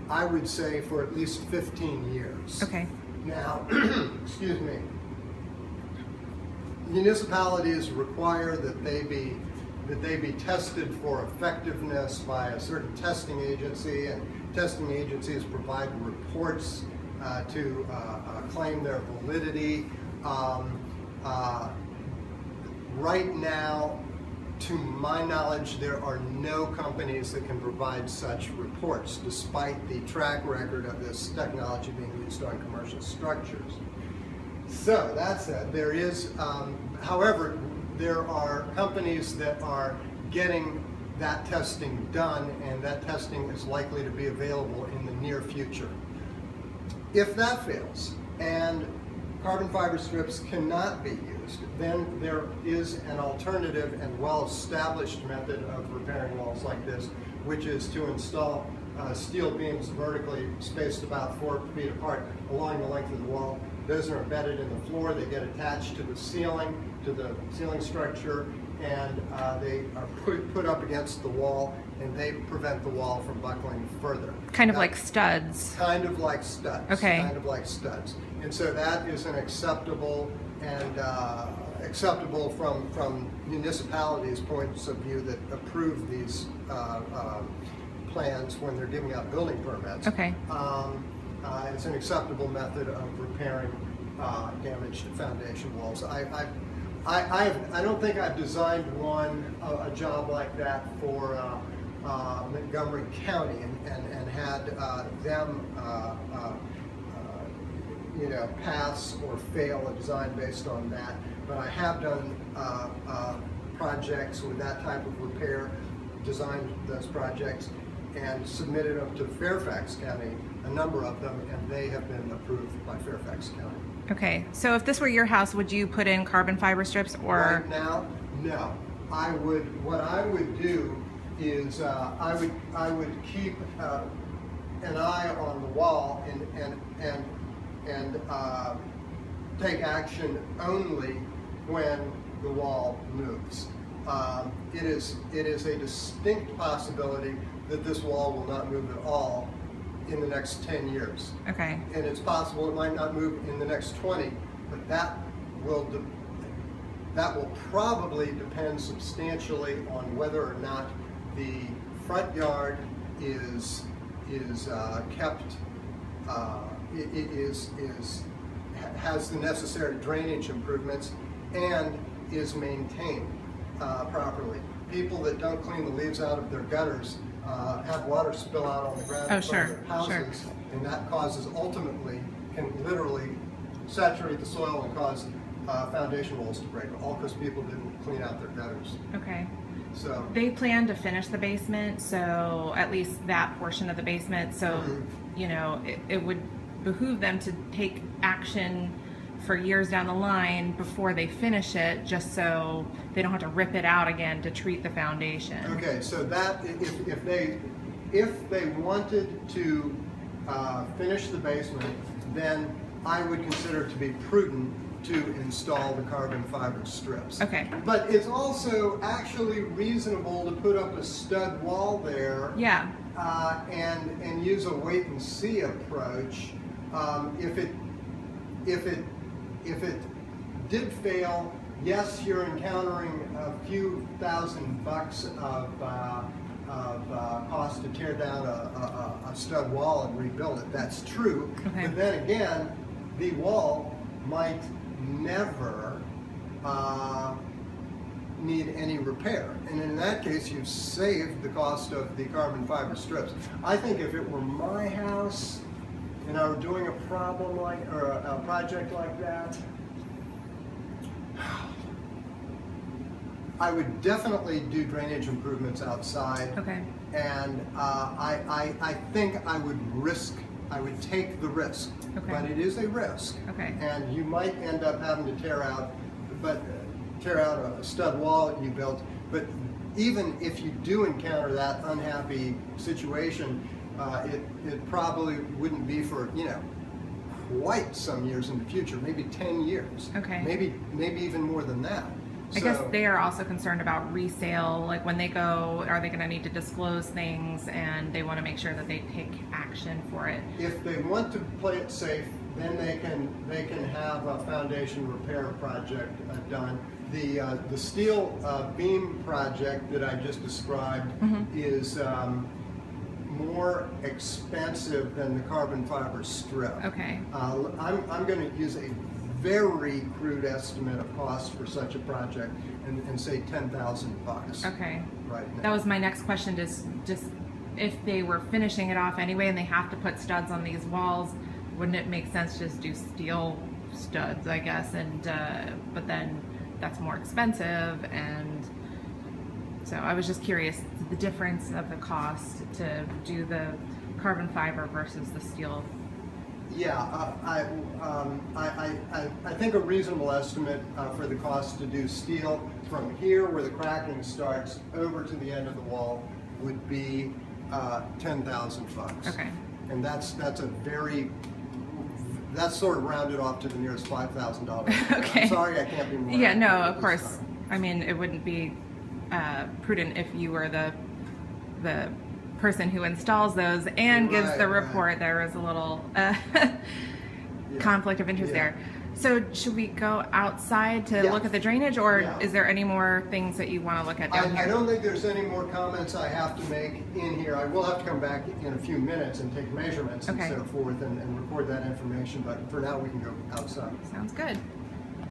I would say for at least 15 years. Okay. Now, excuse me, municipalities require that they be tested for effectiveness by a certain testing agency, and testing agencies provide reports to claim their validity. Right now, to my knowledge, there are no companies that can provide such reports, despite the track record of this technology being used on commercial structures. So that said, there is, however, there are companies that are getting that testing done, and that testing is likely to be available in the near future. If that fails, and carbon fiber strips cannot be used, then there is an alternative and well-established method of repairing walls like this, which is to install steel beams vertically spaced about 4 feet apart along the length of the wall. Those are embedded in the floor. They get attached to the ceiling structure, and they are put up against the wall, and they prevent the wall from buckling further. Kind of like studs. Kind of like studs. Okay. Kind of like studs. And so that is an acceptable and acceptable from municipalities' points of view that approve these plans when they're giving out building permits. Okay. It's an acceptable method of repairing damaged foundation walls. I don't think I've designed a job like that for Montgomery County and had them pass or fail a design based on that. But I have done projects with that type of repair, designed those projects, and submitted them to Fairfax County, a number of them, and they have been approved by Fairfax County. Okay, so if this were your house, would you put in carbon fiber strips, or? Right now, no. What I would do is I would keep an eye on the wall and take action only when the wall moves. It is a distinct possibility that this wall will not move at all in the next 10 years. Okay. And it's possible it might not move in the next 20, but that will probably depend substantially on whether or not the front yard is kept, has the necessary drainage improvements and is maintained properly. People that don't clean the leaves out of their gutters have water spill out on the ground in front of their houses, and that ultimately can literally saturate the soil and cause foundation walls to break, all because people didn't clean out their gutters. Okay. So they plan to finish the basement, so at least that portion of the basement, so it would behoove them to take action for years down the line before they finish it, just so they don't have to rip it out again to treat the foundation. Okay, so that if they wanted to finish the basement, then I would consider it to be prudent to install the carbon fiber strips. Okay. But it's also actually reasonable to put up a stud wall there. Yeah. And use a wait and see approach. If it did fail, yes, you're encountering a few $1,000s of cost to tear down a stud wall and rebuild it. That's true. Okay. But then again, the wall might never need any repair. And in that case, you've saved the cost of the carbon fiber strips. I think if it were my house and I were doing a project like that, I would definitely do drainage improvements outside. Okay. And I think I would take the risk. Okay. But it is a risk. Okay. And you might end up having to tear out a stud wall that you built. But even if you do encounter that unhappy situation, it probably wouldn't be for quite some years in the future, maybe 10 years. Okay. Maybe even more than that. I guess So- they are also concerned about resale. Like when they go, are they going to need to disclose things, and they want to make sure that they take action for it. If they want to play it safe, then they can have a foundation repair project done. The steel beam project that I just described is more expensive than the carbon fiber strip. Okay. I'm going to use a very crude estimate of cost for such a project and say $10,000 Okay. right now. That was my next question. Just if they were finishing it off anyway, and they have to put studs on these walls, wouldn't it make sense to just do steel studs, I guess? And but then that's more expensive, and so I was just curious the difference of the cost to do the carbon fiber versus the steel. Yeah, I think a reasonable estimate for the cost to do steel from here where the cracking starts over to the end of the wall would be $10,000. Okay. And that's sort of rounded off to the nearest $5,000. Okay. I'm sorry, I can't be more. Yeah, no, accurate of this course. time. I mean, it wouldn't be prudent if you were the person who installs those and gives Right, the right. report. There was a little conflict of interest Yeah. there. So should we go outside to Yeah. look at the drainage, or Yeah. is there any more things that you want to look at down I here? don't think there's any more comments I have to make in here. I will have to come back in a few minutes and take measurements and Okay. so forth and record that information, but for now we can go outside. Sounds good.